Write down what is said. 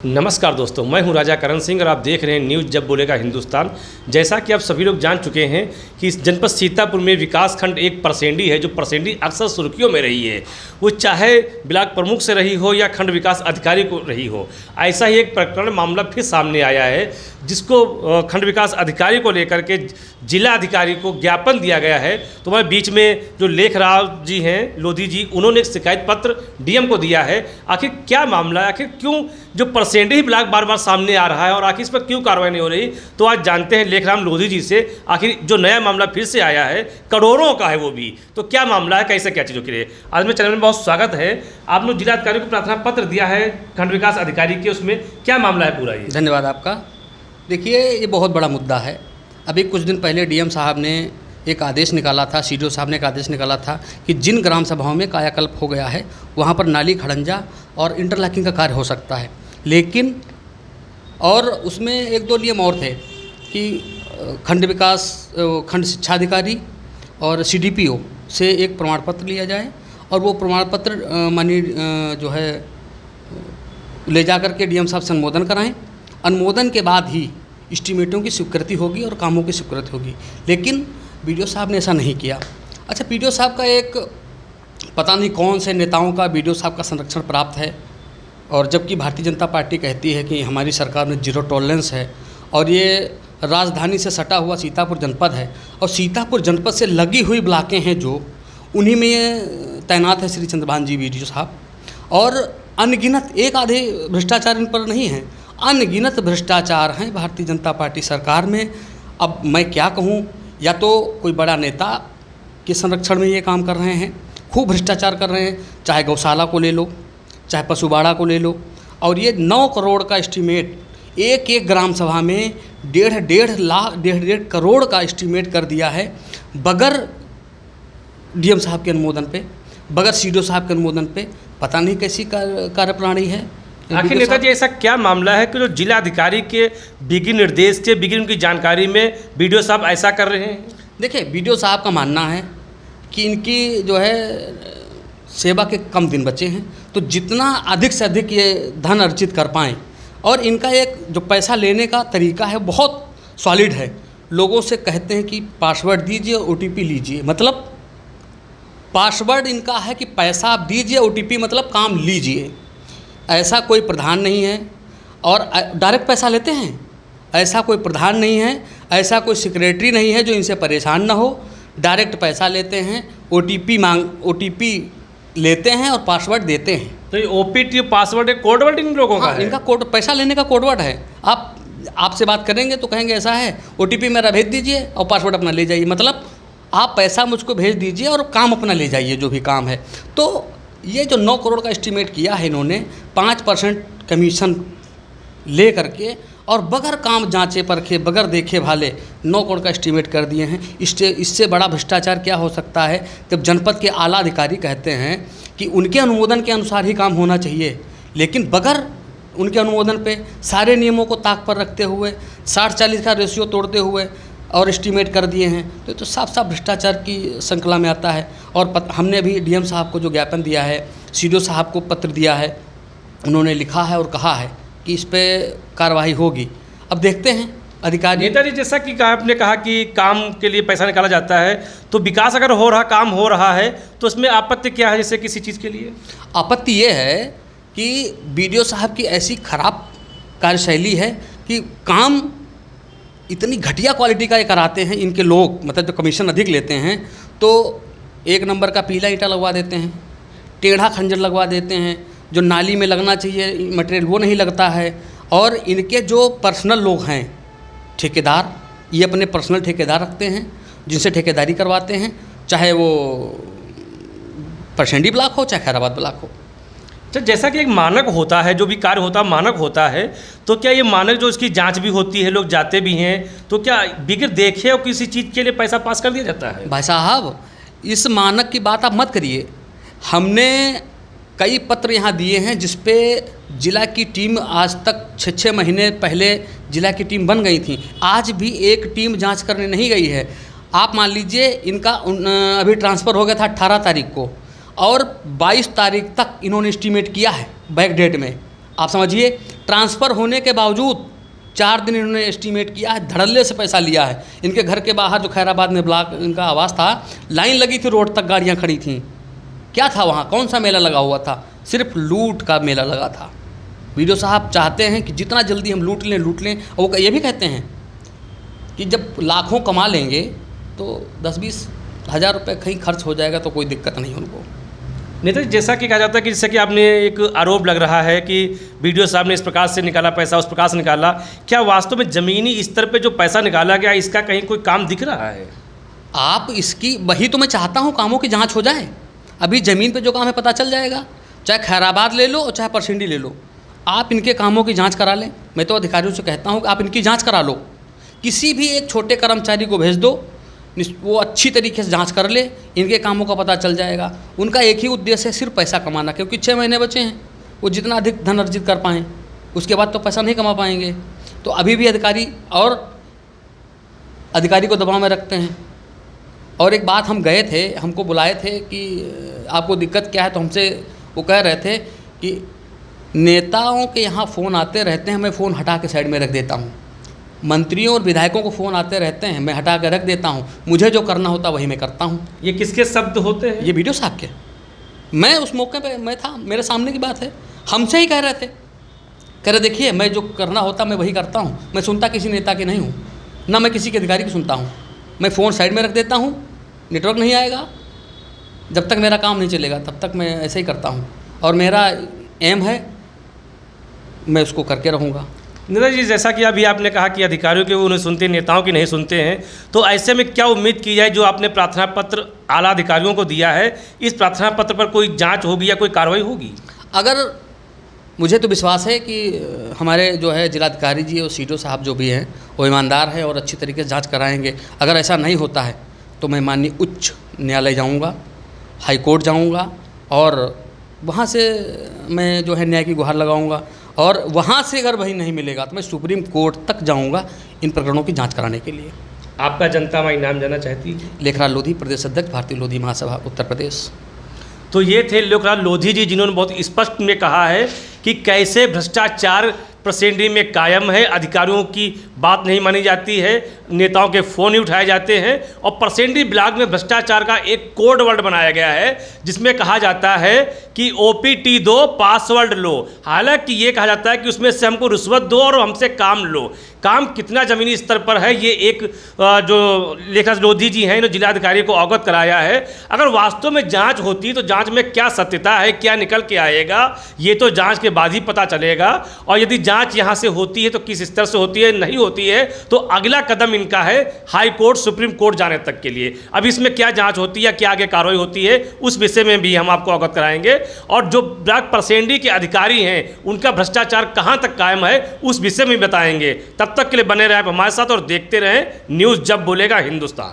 नमस्कार दोस्तों, मैं हूं राजा करण सिंह और आप देख रहे हैं न्यूज़ जब बोलेगा हिंदुस्तान। जैसा कि आप सभी लोग जान चुके हैं कि इस जनपद सीतापुर में विकासखंड एक परसेंडी है, जो परसेंडी अक्सर सुर्खियों में रही है। वो चाहे ब्लॉक प्रमुख से रही हो या खंड विकास अधिकारी को रही हो। ऐसा ही एक प्रकरण मामला फिर सामने आया है, जिसको खंड विकास अधिकारी को लेकर के जिला अधिकारी को ज्ञापन दिया गया है। तो हमारे बीच में जो लेखराव जी हैं, लोधी जी, उन्होंने एक शिकायत पत्र डीएम को दिया है। आखिर क्या मामला है, आखिर क्यों जो परसेंडी ही ब्लॉक बार बार सामने आ रहा है और आखिर इस पर क्यों कार्रवाई नहीं हो रही। तो आज जानते हैं लेखराम लोधी जी से, आखिर जो नया मामला फिर से आया है, करोड़ों का है वो भी, तो क्या मामला है, कैसे क्या चीज़ों के लिए। आज मेरे चैनल में बहुत स्वागत है। आपने जिला अधिकारी को प्रार्थना पत्र दिया है खंड विकास अधिकारी के, उसमें क्या मामला है पूरा ये? धन्यवाद आपका। देखिए, ये बहुत बड़ा मुद्दा है। अभी कुछ दिन पहले डीएम साहब ने एक आदेश निकाला था, सीडीओ साहब ने एक आदेश निकाला था कि जिन ग्राम सभाओं में कायाकल्प हो गया है वहाँ पर नाली खड़ंजा और इंटरलॉकिंग का कार्य हो सकता है। लेकिन और उसमें एक दो नियम और थे कि खंड शिक्षा अधिकारी और सीडीपीओ से एक प्रमाण पत्र लिया जाए और वो प्रमाण पत्र जो है ले जा कर के डीएम साहब से अनुमोदन कराएं। अनुमोदन के बाद ही एस्टीमेटों की स्वीकृति होगी और कामों की स्वीकृति होगी। लेकिन बीडीओ साहब ने ऐसा नहीं किया। अच्छा, बीडीओ साहब का एक पता नहीं कौन से नेताओं का बीडीओ साहब का संरक्षण प्राप्त है, और जबकि भारतीय जनता पार्टी कहती है कि हमारी सरकार में जीरो टॉलरेंस है और ये राजधानी से सटा हुआ सीतापुर जनपद है और सीतापुर जनपद से लगी हुई ब्लॉकें हैं जो उन्हीं में ये तैनात है श्री चंद्रभान जी बीडीओ साहब। और अनगिनत एक आधे भ्रष्टाचार इन पर नहीं है, अनगिनत भ्रष्टाचार हैं भारतीय जनता पार्टी सरकार में। अब मैं क्या कहूँ, या तो कोई बड़ा नेता के संरक्षण में ये काम कर रहे हैं, खूब भ्रष्टाचार कर रहे हैं, चाहे गौशाला को ले लो, चाहे पशुबाड़ा को ले लो। और ये 9 करोड़ का एस्टीमेट एक एक ग्राम सभा में डेढ़ करोड़ का एस्टीमेट कर दिया है, बगैर डीएम साहब के अनुमोदन पे, बगैर सीडीओ साहब के अनुमोदन पे। पता नहीं कैसी कार्यप्रणाली है। आखिर नेताजी, ऐसा क्या मामला है कि जो जिला अधिकारी के बिगिन निर्देश के बिगिन उनकी जानकारी में बीडीओ साहब ऐसा कर रहे हैं? देखिए, बीडीओ साहब का मानना है कि इनकी जो है सेवा के कम दिन बचे हैं, तो जितना अधिक से अधिक ये धन अर्जित कर पाएँ। और इनका एक जो पैसा लेने का तरीका है बहुत सॉलिड है। लोगों से कहते हैं कि पासवर्ड दीजिए, ओटीपी लीजिए। मतलब पासवर्ड इनका है कि पैसा आप दीजिए, ओटीपी मतलब काम लीजिए। ऐसा कोई प्रधान नहीं है। और डायरेक्ट पैसा लेते हैं, ऐसा कोई प्रधान नहीं है, ऐसा कोई सेक्रेटरी नहीं है जो इनसे परेशान ना हो। डायरेक्ट पैसा लेते हैं, ओटीपी लेते हैं और पासवर्ड देते हैं। तो ये OPT password code word in लोगों का है? इनका कोड, पैसा लेने का कोड वर्ड है। आपसे बात करेंगे तो कहेंगे ऐसा है, ओटीपी मेरा भेज दीजिए और पासवर्ड अपना ले जाइए। मतलब आप पैसा मुझको भेज दीजिए और काम अपना ले जाइए, जो भी काम है। तो ये जो 9 करोड़ का एस्टीमेट किया है इन्होंने, 5% कमीशन ले करके और बगैर काम जांचे परखे, बगैर देखे भाले 9 करोड़ का एस्टीमेट कर दिए हैं। इससे बड़ा भ्रष्टाचार क्या हो सकता है, जब जनपद के आला अधिकारी कहते हैं कि उनके अनुमोदन के अनुसार ही काम होना चाहिए, लेकिन बगैर उनके अनुमोदन पे सारे नियमों को ताक पर रखते हुए 60-40 का रेशियो तोड़ते हुए और एस्टीमेट कर दिए हैं। तो साफ साफ भ्रष्टाचार की श्रृंखला में आता है। और हमने भी डीएम साहब को जो ज्ञापन दिया है, सीडीओ साहब को पत्र दिया है, उन्होंने लिखा है और कहा है कि इस पर कार्रवाई होगी। अब देखते हैं अधिकारी। नेताजी, जैसा कि आपने कहा कि काम के लिए पैसा निकाला जाता है, तो विकास अगर हो रहा, काम हो रहा है, तो इसमें आपत्ति क्या है? जैसे किसी चीज़ के लिए आपत्ति ये है कि बीडीओ साहब की ऐसी खराब कार्यशैली है कि काम इतनी घटिया क्वालिटी का ये कराते हैं इनके लोग। मतलब जो कमीशन अधिक लेते हैं तो 1 नंबर का पीला ईंटा लगवा देते हैं, टेढ़ा खंजर लगवा देते हैं, जो नाली में लगना चाहिए मटेरियल वो नहीं लगता है। और इनके जो पर्सनल लोग हैं, ठेकेदार, ये अपने पर्सनल ठेकेदार रखते हैं जिनसे ठेकेदारी करवाते हैं, चाहे वो परसेंडी ब्लॉक हो चाहे खैराबाद ब्लॉक हो। तो जैसा कि एक मानक होता है, जो भी कार्य होता है मानक होता है, तो क्या ये मानक जो इसकी जांच भी होती है, लोग जाते भी हैं, तो क्या बिगड़ देखे और किसी चीज़ के लिए पैसा पास कर दिया जाता है? भाई साहब, इस मानक की बात आप मत करिए। हमने कई पत्र यहाँ दिए हैं जिस पे जिला की टीम, आज तक 6-6 महीने पहले जिला की टीम बन गई थी, आज भी एक टीम जांच करने नहीं गई है। आप मान लीजिए इनका अभी ट्रांसफ़र हो गया था 18 तारीख को, और 22 तारीख तक इन्होंने एस्टीमेट किया है बैक डेट में। आप समझिए ट्रांसफ़र होने के बावजूद 4 दिन इन्होंने एस्टीमेट किया है, धड़ल्ले से पैसा लिया है। इनके घर के बाहर जो खैराबाद में ब्लॉक इनका आवास था, लाइन लगी थी, रोड तक गाड़ियाँ खड़ी थीं। क्या था वहाँ, कौन सा मेला लगा हुआ था? सिर्फ लूट का मेला लगा था। वीडियो साहब चाहते हैं कि जितना जल्दी हम लूट लें, और वो ये भी कहते हैं कि जब लाखों कमा लेंगे तो 10-20 हज़ार रुपये कहीं खर्च हो जाएगा तो कोई दिक्कत नहीं उनको। नेता जी, जैसा कि कहा जाता है कि जैसे कि आपने एक आरोप लग रहा है कि वीडियो साहब ने इस प्रकार से निकाला पैसा, उस प्रकार से निकाला, क्या वास्तव में ज़मीनी स्तर पे जो पैसा निकाला गया इसका कहीं कोई काम दिख रहा है? आप इसकी, वही तो मैं चाहता हूँ, कामों की जांच हो जाए। अभी ज़मीन पे जो काम है पता चल जाएगा, चाहे खैराबाद ले लो और चाहे परसिंडी ले लो। आप इनके कामों की जाँच करा लें। मैं तो अधिकारियों से कहता हूँ कि आप इनकी जाँच करा लो। किसी भी एक छोटे कर्मचारी को भेज दो, वो अच्छी तरीके से जांच कर ले, इनके कामों का पता चल जाएगा। उनका एक ही उद्देश्य है, सिर्फ पैसा कमाना, क्योंकि 6 महीने बचे हैं। वो जितना अधिक धन अर्जित कर पाएँ, उसके बाद तो पैसा नहीं कमा पाएंगे। तो अभी भी अधिकारी को दबाव में रखते हैं। और एक बात, हम गए थे, हमको बुलाए थे कि आपको दिक्कत क्या है, तो हमसे वो कह रहे थे कि नेताओं के यहाँ फ़ोन आते रहते हैं, मैं फ़ोन हटा के साइड में रख देता हूँ। मंत्रियों और विधायकों को फ़ोन आते रहते हैं, मैं हटा कर रख देता हूँ। मुझे जो करना होता वही मैं करता हूँ। ये किसके शब्द होते हैं? ये वीडियो साहब के। मैं उस मौके पे मैं था, मेरे सामने की बात है। हमसे ही कह रहे थे, कह रहे देखिए मैं जो करना होता मैं वही करता हूँ। मैं सुनता किसी नेता की नहीं हूँ, ना मैं किसी के अधिकारी की सुनता हूँ। मैं फ़ोन साइड में रख देता हूँ, नेटवर्क नहीं आएगा, जब तक मेरा काम नहीं चलेगा तब तक मैं ऐसे ही करता हूँ। और मेरा एम है, मैं उसको करके रहूँगा। नेता जी, जैसा कि अभी आपने कहा कि अधिकारियों के वो उन्हें सुनते हैं, नेताओं की नहीं सुनते हैं, तो ऐसे में क्या उम्मीद की जाए? जो आपने प्रार्थना पत्र आला अधिकारियों को दिया है, इस प्रार्थना पत्र पर कोई जांच होगी या कोई कार्रवाई होगी? अगर, मुझे तो विश्वास है कि हमारे जो है जिलाधिकारी जी और सीडीओ साहब जो भी हैं वो ईमानदार हैं और अच्छी तरीके से जाँच कराएँगे। अगर ऐसा नहीं होता है तो मैं माननीय उच्च न्यायालय जाऊँगा, हाई कोर्ट जाऊँगा, और वहाँ से मैं जो है न्याय की गुहार लगाऊँगा। और वहाँ से अगर वही नहीं मिलेगा तो मैं सुप्रीम कोर्ट तक जाऊँगा इन प्रकरणों की जांच कराने के लिए। आपका जनता में इनाम जाना चाहती है? लेखराज लोधी, प्रदेश अध्यक्ष, भारतीय लोधी महासभा, उत्तर प्रदेश। तो ये थे लेखराज लोधी जी, जिन्होंने बहुत स्पष्ट में कहा है कि कैसे भ्रष्टाचार परसेंडी में कायम है, अधिकारियों की बात नहीं मानी जाती है, नेताओं के फ़ोन ही उठाए जाते हैं, और परसेंडी ब्लॉक में भ्रष्टाचार का एक कोड वर्ड बनाया गया है जिसमें कहा जाता है कि OPT दो, पासवर्ड लो। हालांकि ये कहा जाता है कि उसमें से हमको रिश्वत दो और हमसे काम लो। काम कितना ज़मीनी स्तर पर है, ये एक जो लेखराज लोधी जी हैं, इन्होंने जिलाधिकारी को अवगत कराया है। अगर वास्तव में जांच होती तो जांच में क्या सत्यता है, क्या निकल के आएगा, ये तो जांच के बाद ही पता चलेगा। और यदि जांच यहाँ से होती है तो किस स्तर से होती है, नहीं होती है तो अगला कदम इनका है हाई कोर्ट, सुप्रीम कोर्ट जाने तक के लिए। अब इसमें क्या जांच होती है, क्या आगे कार्रवाई होती है, उस विषय में भी हम आपको अवगत कराएंगे। और जो ब्लॉक परसेंडी के अधिकारी हैं उनका भ्रष्टाचार कहाँ तक कायम है उस विषय में बताएंगे। तब तक के लिए बने रहे आप हमारे साथ और देखते रहें न्यूज़ जब बोलेगा हिंदुस्तान।